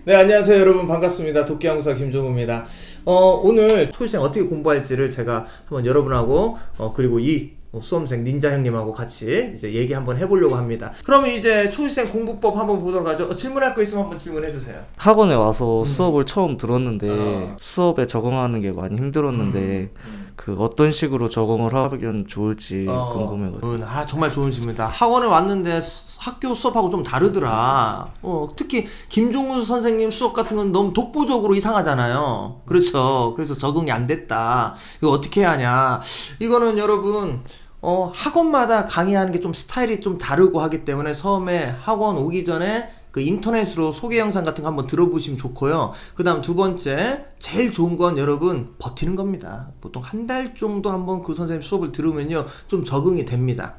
네, 안녕하세요 여러분, 반갑습니다. 도끼양구사 김종우입니다. 오늘 초시생 어떻게 공부할지를 제가 한번 여러분하고 그리고 이 수험생 닌자 형님하고 같이 이제 얘기 한번 해보려고 합니다. 그러면 이제 초시생 공부법 한번 보도록 하죠. 질문할 거 있으면 한번 질문해 주세요. 학원에 와서 수업을 처음 들었는데 수업에 적응하는 게 많이 힘들었는데 그 어떤 식으로 적응을 하면 좋을지 궁금해가지고. 정말 좋은 질문이다. 학원에 왔는데 학교 수업하고 좀 다르더라. 특히 김종우 선생님 수업 같은 건 너무 독보적으로 이상하잖아요. 그렇죠. 그래서 적응이 안 됐다. 이거 어떻게 해야 하냐. 이거는 여러분 학원마다 강의하는 게 좀 스타일이 좀 다르고 하기 때문에 처음에 학원 오기 전에 그 인터넷으로 소개 영상 같은 거 한번 들어보시면 좋고요. 그 다음 두 번째, 제일 좋은 건 여러분 버티는 겁니다. 보통 한 달 정도 한번 그 선생님 수업을 들으면요 좀 적응이 됩니다.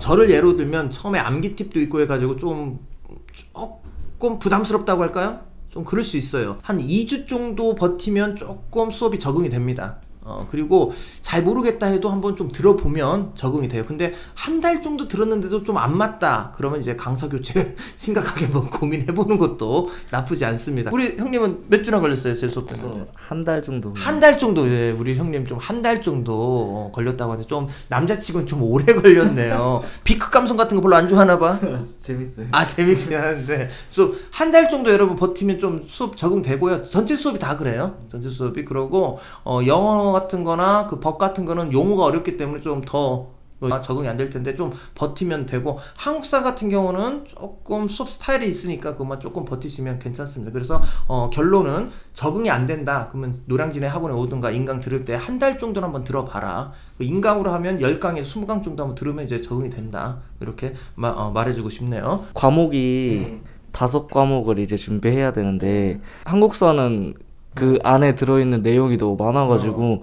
저를 예로 들면 처음에 암기 팁도 있고 해가지고 조금 부담스럽다고 할까요? 좀 그럴 수 있어요. 한 2주 정도 버티면 조금 수업이 적응이 됩니다. 그리고 잘 모르겠다 해도 한번 좀 들어보면 적응이 돼요. 근데 한 달 정도 들었는데도 좀 안 맞다 그러면 이제 강사 교체 심각하게 한번 고민해보는 것도 나쁘지 않습니다. 우리 형님은 몇 주나 걸렸어요? 제 수업 때는? 한 달 정도. 한 달 정도. 예, 우리 형님 좀 한 달 정도 걸렸다고 하는데 좀 남자치고는 좀 오래 걸렸네요. 비크 감성 같은 거 별로 안 좋아하나 봐. 재밌어요. 재밌긴 하는데 한 달 정도 여러분 버티면 좀 수업 적응되고요. 전체 수업이 다 그래요. 전체 수업이. 그러고 영어 같은 거나 그 법 같은 거는 용어가 어렵기 때문에 좀 더 적응이 안 될 텐데 좀 버티면 되고, 한국사 같은 경우는 조금 수업 스타일이 있으니까 그것만 조금 버티시면 괜찮습니다. 그래서 결론은 적응이 안 된다 그러면 노량진에 학원에 오든가 인강 들을 때 한 달 정도는 한번 들어봐라. 인강으로 하면 10강에서 20강 정도 한번 들으면 이제 적응이 된다. 이렇게 말해주고 싶네요. 과목이 5과목을 이제 준비해야 되는데 한국사는 그 안에 들어있는 내용이 너무 많아가지고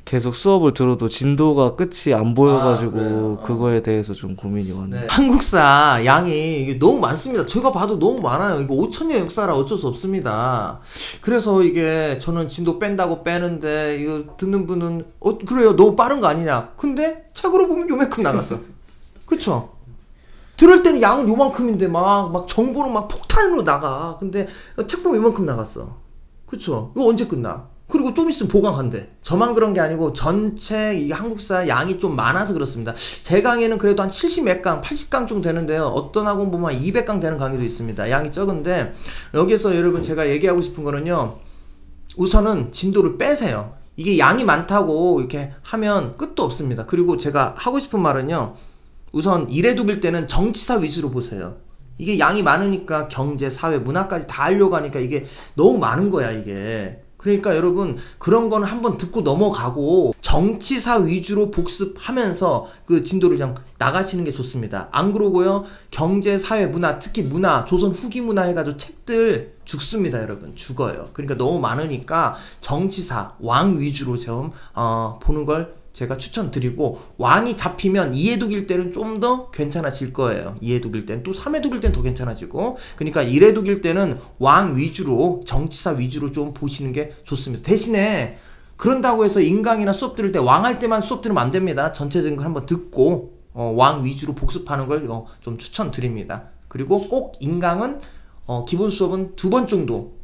계속 수업을 들어도 진도가 끝이 안 보여가지고 그거에 대해서 좀 고민이 많아요. 네. 한국사 양이 이게 너무 많습니다. 제가 봐도 너무 많아요. 이거 5000년 역사라 어쩔 수 없습니다. 그래서 이게 저는 진도 뺀다고 빼는데 이거 듣는 분은 그래요 너무 빠른 거 아니냐. 근데 책으로 보면 요만큼 나갔어. 그쵸? 들을 때는 양은 요만큼인데 막 정보는 막 폭탄으로 나가. 근데 책 보면 요만큼 나갔어. 그쵸? 이거 언제 끝나? 그리고 좀 있으면 보강한대. 저만 그런 게 아니고 전체 이 한국사 양이 좀 많아서 그렇습니다. 제 강의는 그래도 한 70 몇 강, 80강 정도 되는데요. 어떤 학원 보면 한 200강 되는 강의도 있습니다. 양이 적은데 여기서 여러분 제가 얘기하고 싶은 거는요. 우선은 진도를 빼세요. 이게 양이 많다고 이렇게 하면 끝도 없습니다. 그리고 제가 하고 싶은 말은요. 우선 이래독일 때는 정치사 위주로 보세요. 이게 양이 많으니까 경제, 사회, 문화까지 다 하려고 하니까 이게 너무 많은 거야 이게. 그러니까 여러분 그런 거는 한번 듣고 넘어가고 정치사 위주로 복습하면서 그 진도를 그냥 나가시는 게 좋습니다. 안 그러고요 경제, 사회, 문화, 특히 문화, 조선 후기 문화 해가지고 책들 죽습니다 여러분. 죽어요. 그러니까 너무 많으니까 정치사, 왕 위주로 좀 보는 걸 제가 추천드리고, 왕이 잡히면 2회독일 때는 좀 더 괜찮아질 거예요. 2회독일 때는 또 3회독일 때는 더 괜찮아지고. 그러니까 1회독일 때는 왕 위주로 정치사 위주로 좀 보시는 게 좋습니다. 대신에 그런다고 해서 인강이나 수업 들을 때 왕할 때만 수업 들으면 안 됩니다. 전체적인 걸 한번 듣고 왕 위주로 복습하는 걸 좀 추천드립니다. 그리고 꼭 인강은 기본 수업은 2번 정도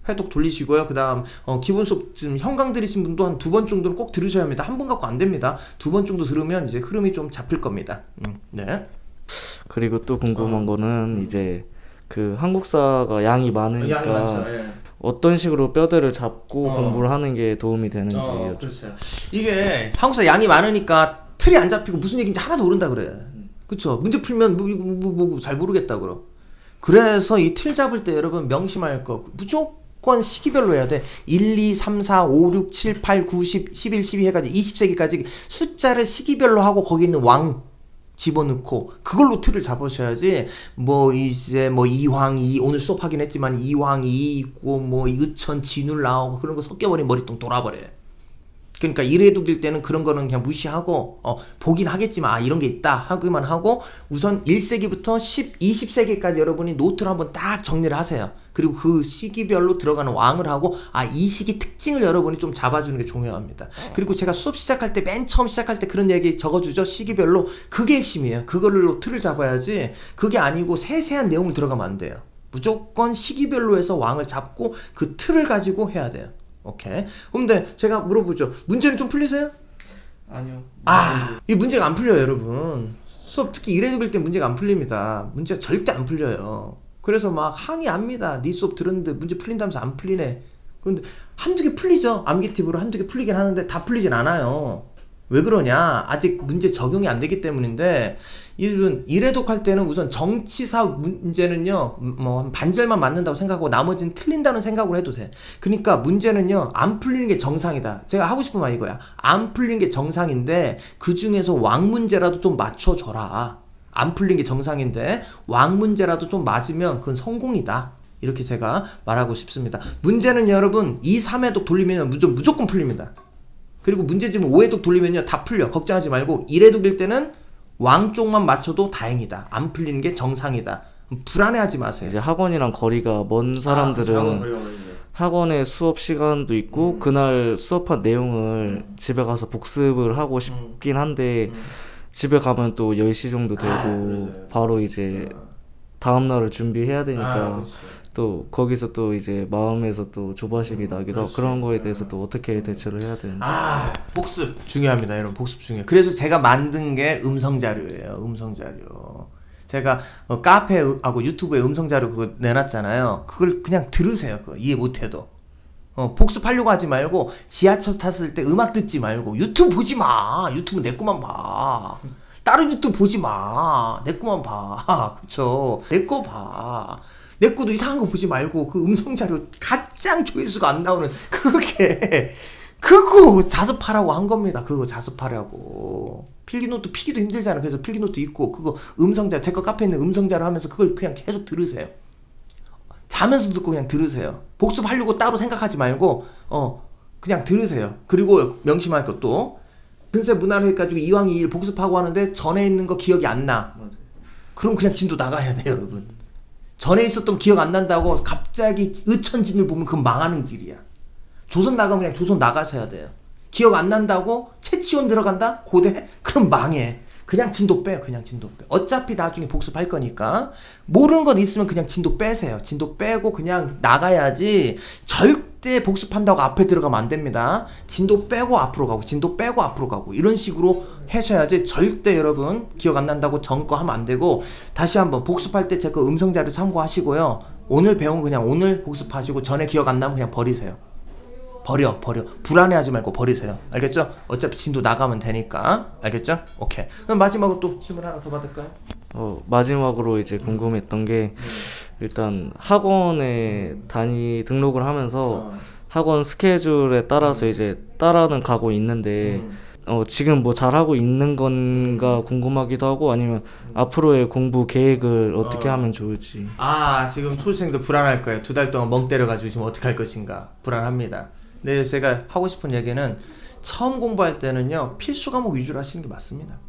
회독 돌리시고요. 그 다음 기본 수업 지금 현강 들으신 분도 한 2번 정도는 꼭 들으셔야 합니다. 한 번 갖고 안 됩니다. 2번 정도 들으면 이제 흐름이 좀 잡힐 겁니다. 네. 그리고 또 궁금한 거는 이제 그 한국사가 양이 많으니까 어떤 식으로 뼈대를 잡고 공부를 하는 게 도움이 되는지 그렇죠. 이게 한국사 양이 많으니까 틀이 안 잡히고 무슨 얘기인지 하나도 모른다 그래. 그쵸? 문제 풀면 뭐 잘 모르겠다 그러. 그래서 이 틀 잡을 때 여러분 명심할 거 무조건 시기별로 해야 돼. 1, 2, 3, 4, 5, 6, 7, 8, 9, 10, 11, 12 해가지고 20세기까지 숫자를 시기별로 하고 거기 있는 왕 집어넣고 그걸로 틀을 잡으셔야지. 이제 이황이 오늘 수업하긴 했지만 이황이 있고 의천 진울 나오고 그런 거 섞여버리면 머리통 돌아버려요. 그러니까 1회독일 때는 그런 거는 그냥 무시하고 보긴 하겠지만 이런 게 있다 하기만 하고 우선 1세기부터 20세기까지 여러분이 노트를 한번 딱 정리를 하세요. 그리고 그 시기별로 들어가는 왕을 하고 이 시기 특징을 여러분이 좀 잡아주는 게 중요합니다. 그리고 제가 수업 시작할 때 맨 처음 시작할 때 그런 얘기 적어주죠. 시기별로. 그게 핵심이에요. 그걸로 틀을 잡아야지 그게 아니고 세세한 내용을 들어가면 안 돼요. 무조건 시기별로 해서 왕을 잡고 그 틀을 가지고 해야 돼요. 오케이. 근데 제가 물어보죠. 문제는 좀 풀리세요? 아니요. 이 문제가 안 풀려요, 여러분. 수업 특히 이래독일 때 문제가 안 풀립니다. 문제가 절대 안 풀려요. 그래서 막 항의합니다. 네 수업 들었는데 문제 풀린다면서 안 풀리네. 근데 한두 개 풀리죠. 암기 팁으로 한두 개 풀리긴 하는데 다 풀리진 않아요. 왜 그러냐? 아직 문제 적용이 안 되기 때문인데, 이래독 할 때는 우선 정치사 문제는요, 뭐, 한 반절만 맞는다고 생각하고 나머지는 틀린다는 생각으로 해도 돼. 그러니까 문제는요, 안 풀리는 게 정상이다. 제가 하고 싶은 말 이거야. 안 풀리는 게 정상인데, 그 중에서 왕 문제라도 좀 맞춰줘라. 안 풀린 게 정상인데, 왕 문제라도 좀 맞으면 그건 성공이다. 이렇게 제가 말하고 싶습니다. 문제는 여러분, 2, 3회독 돌리면 무조건 풀립니다. 그리고 문제집은 5회독 돌리면요 다 풀려. 걱정하지 말고 1회독일 때는 왕 쪽만 맞춰도 다행이다. 안 풀리는 게 정상이다. 불안해하지 마세요. 이제 학원이랑 거리가 먼 사람들은 학원에 수업 시간도 있고 그날 수업한 내용을 집에 가서 복습을 하고 싶긴 한데 집에 가면 또 10시 정도 되고 바로 이제 다음날을 준비해야 되니까 또 거기서 또 이제 마음에서 또 조바심이 나기도 하고 그런 거에 대해서 또 어떻게 대처를 해야 되는지. 복습 중요합니다, 여러분. 복습 중요해요. 그래서 제가 만든 게 음성 자료예요. 음성 자료. 제가 카페하고 유튜브에 음성 자료 그거 내놨잖아요. 그걸 그냥 들으세요. 그거 이해 못해도. 복습하려고 하지 말고 지하철 탔을 때 음악 듣지 말고 유튜브 보지 마. 유튜브 내 거만 봐. 다른 유튜브 보지 마. 내 거만 봐. 그쵸? 내 거 봐. 내 거도 이상한 거 보지 말고 그 음성자료 가장 조회수가 안 나오는 그거 자습하라고 한 겁니다. 그거 자습하라고. 필기노트 피기도 힘들잖아. 그래서 필기노트 있고 그거 음성자료, 제 거 카페에 있는 음성자료 하면서 그걸 그냥 계속 들으세요. 자면서 듣고 그냥 들으세요. 복습하려고 따로 생각하지 말고 그냥 들으세요. 그리고 명심할 것도 근세 문화를 해가지고 이왕 2일 복습하고 하는데 전에 있는 거 기억이 안 나. 그럼 그냥 진도 나가야 돼요, 여러분. 전에 있었던 기억 안 난다고 갑자기 의천진을 보면 그건 망하는 길이야. 조선 나가면 그냥 조선 나가셔야 돼요. 기억 안 난다고 채치원 들어간다? 고대? 그럼 망해. 그냥 진도 빼요. 그냥 진도 빼. 어차피 나중에 복습할 거니까 모르는 건 있으면 그냥 진도 빼세요. 진도 빼고 그냥 나가야지. 절대 복습한다고 앞에 들어가면 안 됩니다. 진도 빼고 앞으로 가고 진도 빼고 앞으로 가고 이런 식으로 하셔야지. 절대 여러분 기억 안 난다고 전 거 하면 안 되고. 다시 한번 복습할 때 제 거 음성자료 참고하시고요. 오늘 배운 그냥 오늘 복습하시고 전에 기억 안 나면 그냥 버리세요. 버려. 불안해하지 말고 버리세요. 알겠죠? 어차피 진도 나가면 되니까. 알겠죠? 오케이. 그럼 마지막으로 또 질문 하나 더 받을까요? 마지막으로 이제 궁금했던 게 일단 학원에 등록을 하면서 학원 스케줄에 따라서 이제 따라는 가고 있는데 지금 뭐 잘하고 있는 건가 궁금하기도 하고 아니면 앞으로의 공부 계획을 어떻게 하면 좋을지. 지금 초등생들 불안할 거예요. 2달 동안 멍 때려가지고 지금 어떻게 할 것인가 불안합니다. 네, 제가 하고 싶은 얘기는 처음 공부할 때는요 필수 과목 위주로 하시는 게 맞습니다.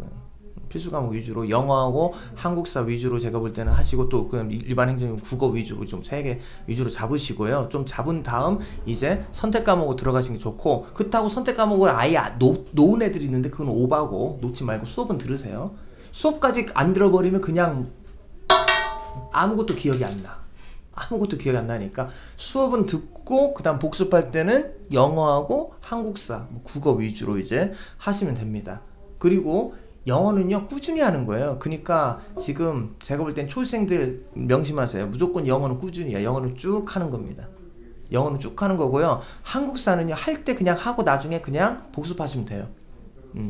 필수 과목 위주로 영어하고 한국사 위주로 제가 볼 때는 하시고 또 그냥 일반 행정 국어 위주로 좀 3개 위주로 잡으시고요. 좀 잡은 다음 이제 선택 과목으로 들어가시는 게 좋고, 그렇다고 선택 과목을 아예 놓은 애들이 있는데 그건 오바고 놓지 말고 수업은 들으세요. 수업까지 안 들어버리면 그냥 아무것도 기억이 안 나. 아무것도 기억이 안 나니까 수업은 듣고 그 다음 복습할 때는 영어하고 한국사, 국어 위주로 이제 하시면 됩니다. 그리고 영어는요 꾸준히 하는 거예요. 그러니까 지금 제가 볼 땐 초생들 명심하세요. 무조건 영어는 꾸준히야. 영어는 쭉 하는 겁니다. 영어는 쭉 하는 거고요. 한국사는요 할 때 그냥 하고 나중에 그냥 복습하시면 돼요.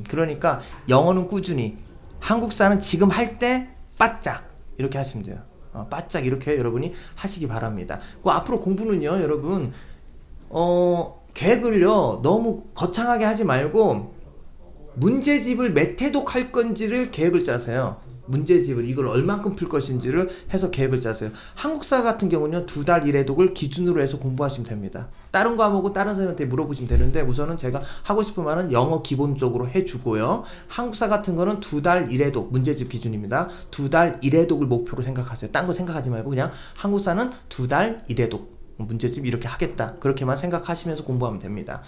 그러니까 영어는 꾸준히, 한국사는 지금 할 때 바짝 이렇게 하시면 돼요. 바짝 이렇게 여러분이 하시기 바랍니다. 그 앞으로 공부는요 여러분 계획을요 너무 거창하게 하지 말고 문제집을 몇 회독 할 건지를 계획을 짜세요. 문제집을 이걸 얼만큼 풀 것인지를 해서 계획을 짜세요. 한국사 같은 경우는 2달 1회독을 기준으로 해서 공부하시면 됩니다. 다른 과목은 다른 사람한테 물어보시면 되는데 우선은 제가 하고 싶은 말은 영어 기본적으로 해주고요. 한국사 같은 거는 2달 1회독 문제집 기준입니다. 2달 1회독을 목표로 생각하세요. 딴 거 생각하지 말고 그냥 한국사는 2달 1회독 문제집 이렇게 하겠다, 그렇게만 생각하시면서 공부하면 됩니다.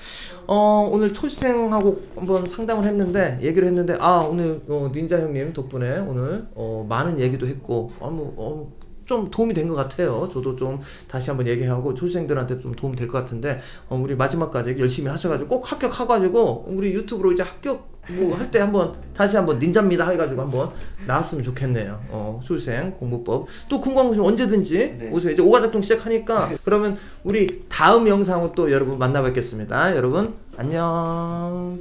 오늘 초시생하고 한번 상담을 했는데 얘기를 했는데 오늘 닌자 형님 덕분에 오늘 많은 얘기도 했고 좀 도움이 된 것 같아요. 저도 좀 다시 한번 얘기하고 초시생들한테 좀 도움 될 것 같은데 우리 마지막까지 열심히 하셔가지고 꼭 합격해가지고 우리 유튜브로 이제 합격 뭐 할 때 한번 다시 한번 닌자입니다 해가지고 한번 나왔으면 좋겠네요. 초시생 공부법 또 궁금한 거 언제든지 오세요. 이제 오가작동 시작하니까 그러면 우리 다음 영상으로 또 여러분 만나 뵙겠습니다. 여러분 안녕.